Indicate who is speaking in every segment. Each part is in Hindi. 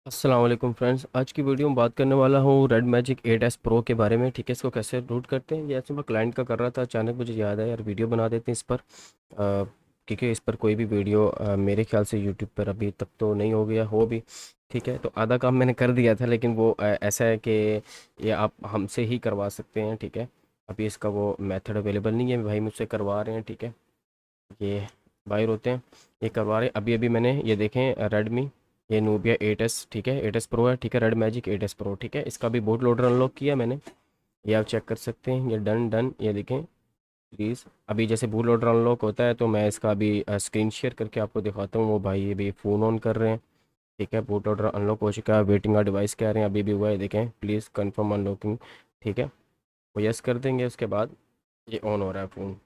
Speaker 1: अस्सलाम वालेकुम फ्रेंड्स। आज की वीडियो में बात करने वाला हूँ रेड मैजिक 8S प्रो के बारे में। ठीक है, इसको कैसे रूट करते हैं। ये ऐसे मैं क्लाइंट का कर रहा था, अचानक मुझे याद आया यार वीडियो बना देते हैं इस पर। क्योंकि इस पर कोई भी वीडियो मेरे ख्याल से यूट्यूब पर अभी तक तो नहीं हो गया हो भी। ठीक है, तो आधा काम मैंने कर दिया था, लेकिन वो ऐसा है कि ये आप हमसे ही करवा सकते हैं। ठीक है, अभी इसका वो मेथड अवेलेबल नहीं है, भाई मुझसे करवा रहे हैं। ठीक है, ये बाहर होते हैं, ये करवा रहे हैं। अभी अभी मैंने ये देखें रेडमी, ये नूबिया 8S, ठीक है 8S प्रो है। ठीक है, रेड मैजिक 8S प्रो, ठीक है, इसका भी बूट लोडर अनलॉक किया मैंने। ये आप चेक कर सकते हैं, ये डन डन, ये देखें प्लीज़। अभी जैसे बूट लोडर अनलॉक होता है तो मैं इसका अभी स्क्रीन शेयर करके आपको दिखाता हूँ। वो भाई ये भी फ़ोन ऑन कर रहे हैं। ठीक है, बूट लोडर अनलॉक हो चुका है, वेटिंग का डिवाइस कह रहे हैं, अभी भी हुआ है, देखें प्लीज़ कन्फर्म अनलॉकिंग। ठीक है, वो यस कर देंगे, उसके बाद ये ऑन हो रहा है फ़ोन।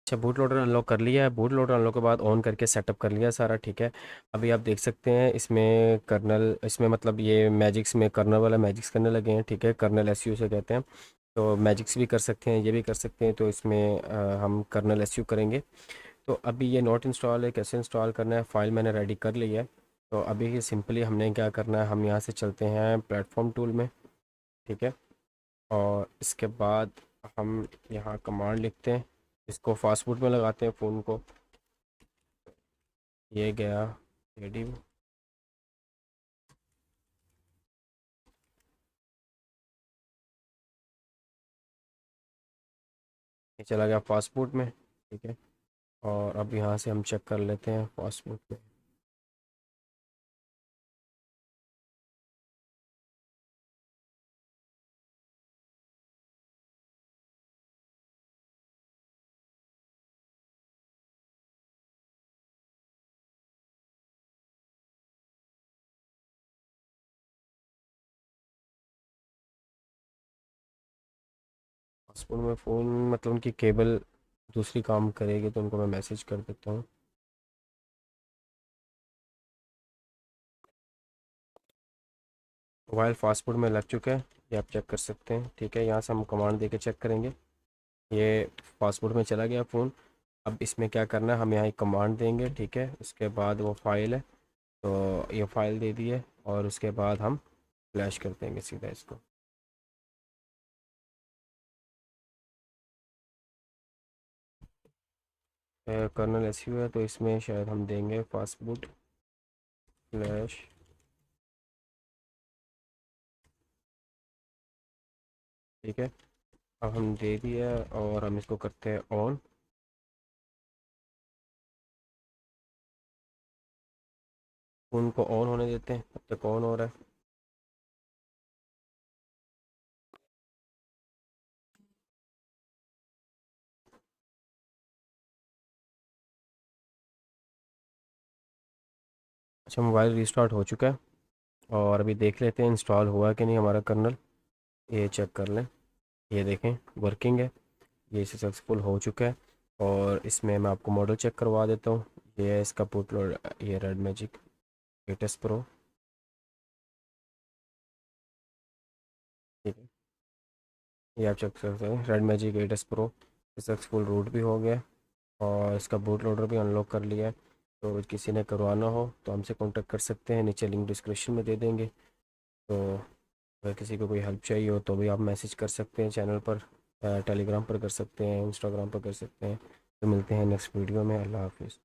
Speaker 1: अच्छा, बूट लोडर अनलॉक कर लिया है, बूट लोडर अनलॉक के बाद ऑन करके सेटअप कर लिया सारा। ठीक है, अभी आप देख सकते हैं इसमें कर्नल, इसमें मतलब ये मैजिक्स में कर्नल वाला मैजिक्स करने लगे हैं। ठीक है, कर्नल एसयू से कहते हैं, तो मैजिक्स भी कर सकते हैं, ये भी कर सकते हैं। तो इसमें हम कर्नल एसयू करेंगे। तो अभी ये नॉट इंस्टॉल है, कैसे इंस्टॉल करना है, फाइल मैंने रेडी कर ली है। तो अभी ये सिंपली हमने क्या करना है, हम यहाँ से चलते हैं प्लेटफॉर्म टूल में। ठीक है, और इसके बाद हम यहाँ कमांड लिखते हैं, इसको फास्ट फूड में लगाते हैं फ़ोन को। ये गया रेडी, ये चला गया फास्ट फूड में। ठीक है, और अब यहाँ से हम चेक कर लेते हैं फास्ट फूड में। फास्ट फूड में फ़ोन मतलब उनकी केबल दूसरी काम करेगी, तो उनको मैं मैसेज कर देता हूँ। मोबाइल फास्ट फूड में लग चुका है, ये आप चेक कर सकते हैं। ठीक है, यहाँ से हम कमांड दे के चेक करेंगे, ये फास्ट फूड में चला गया फ़ोन। अब इसमें क्या करना है, हम यहाँ एक कमांड देंगे। ठीक है, उसके बाद वो फाइल है, तो ये फाइल दे दी है, और उसके बाद हम फ्लैश कर देंगे सीधा इसको। कर्नल एसयू है, तो इसमें शायद हम देंगे फास्ट फूड फ्लैश। ठीक है, अब हम दे दिया, और हम इसको करते हैं ऑन। फ़ोन को ऑन होने देते हैं, अब तक ऑन हो रहा है। अच्छा, मोबाइल रिस्टार्ट हो चुका है, और अभी देख लेते हैं इंस्टॉल हुआ कि नहीं हमारा कर्नल। ये चेक कर लें, ये देखें वर्किंग है, ये सक्सेसफुल हो चुका है। और इसमें मैं आपको मॉडल चेक करवा देता हूँ। ये है इसका बूट लोड, ये रेड मैजिक 8S प्रो। ठीक है, ये आप चेक कर सकते हैं, Red Magic 8S Pro successful root भी हो गया, और इसका बूट लोडर भी अनलॉक कर लिया है। तो किसी ने करवाना हो तो हमसे कांटेक्ट कर सकते हैं, नीचे लिंक डिस्क्रिप्शन में दे देंगे। तो अगर किसी को कोई हेल्प चाहिए हो तो भी आप मैसेज कर सकते हैं चैनल पर, टेलीग्राम पर कर सकते हैं, इंस्टाग्राम पर कर सकते हैं। तो मिलते हैं नेक्स्ट वीडियो में। अल्लाह हाफिज़।